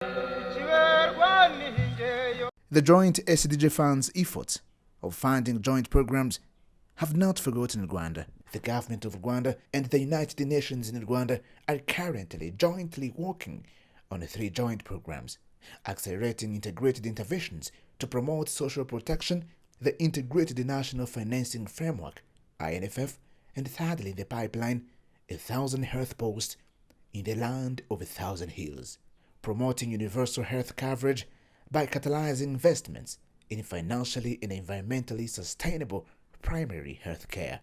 The joint SDG funds efforts of funding joint programs have not forgotten Rwanda. The government of Rwanda and the United Nations in Rwanda are currently jointly working on 3 joint programs, accelerating integrated interventions to promote social protection, the Integrated National Financing Framework, INFF, and thirdly, the pipeline, 1,000 health posts in the land of 1,000 hills, promoting universal health coverage by catalyzing investments in financially and environmentally sustainable primary health care.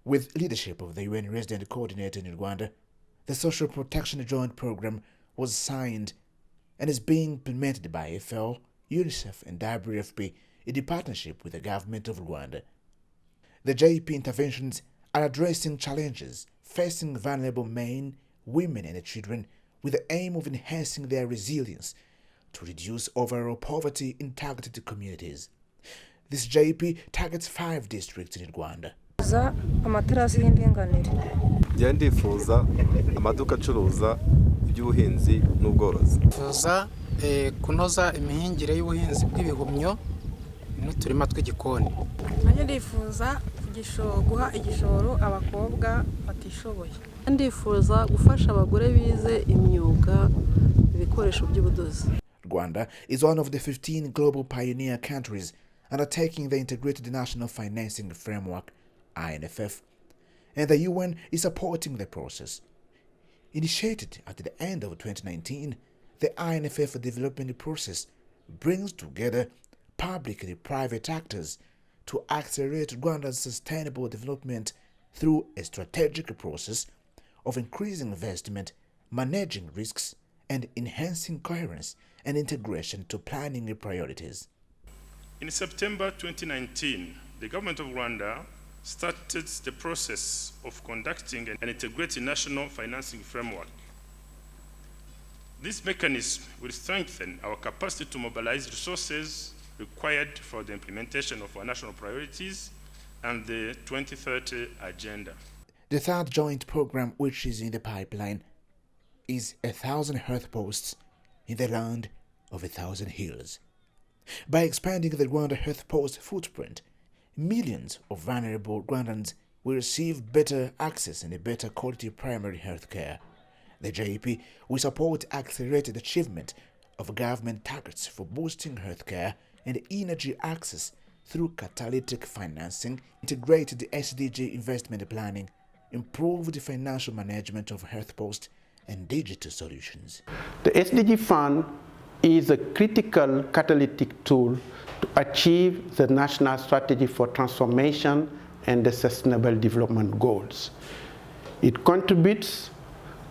With leadership of the UN Resident Coordinator in Rwanda, the Social Protection Joint Program was signed and is being implemented by FL, UNICEF and WFP in the partnership with the government of Rwanda. The JP interventions are addressing challenges facing vulnerable men, women and children with the aim of enhancing their resilience to reduce overall poverty in targeted communities. This JP targets 5 districts in Rwanda. Ndifuza amaduka acuruza iby'ubuhinzi n'ubworozi. Ndifuza kunoza imihingire y'ubuhinzi bw'ibihumyo n'uturima tw'igikoni. Ndifuza guha igishoro abakobwa batishoboye. Ndifuza gufasha abagore bize imyuga ibikoresho by'ubudozi. Rwanda is one of the 15 global pioneer countries undertaking the Integrated National Financing Framework, INFF, and the UN is supporting the process. Initiated at the end of 2019, the INFF development process brings together public and private actors to accelerate Rwanda's sustainable development through a strategic process of increasing investment, managing risks, and enhancing coherence and integration to planning priorities. In September 2019, the government of Rwanda started the process of conducting an integrated national financing framework. This mechanism will strengthen our capacity to mobilize resources required for the implementation of our national priorities and the 2030 agenda. The 3rd joint program, which is in the pipeline, is 1,000 health posts in the land of 1,000 hills. By expanding the Rwanda health post footprint, millions of vulnerable Rwandans will receive better access and a better quality primary health care. The JP will support accelerated achievement of government targets for boosting healthcare and energy access through catalytic financing, integrated SDG investment planning, improved financial management of health posts, and digital solutions. The SDG Fund is a critical catalytic tool to achieve the National Strategy for Transformation and the Sustainable Development Goals. It contributes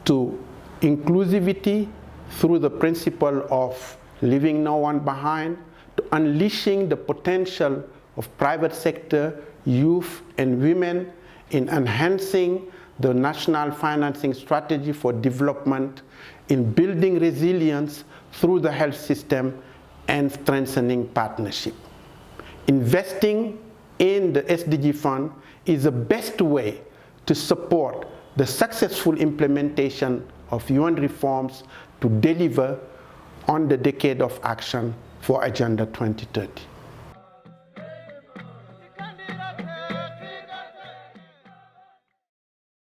to inclusivity through the principle of leaving no one behind, to unleashing the potential of private sector, youth and women in enhancing the national financing strategy for development, in building resilience through the health system and strengthening partnership. Investing in the SDG Fund is the best way to support the successful implementation of UN reforms to deliver on the decade of action for Agenda 2030.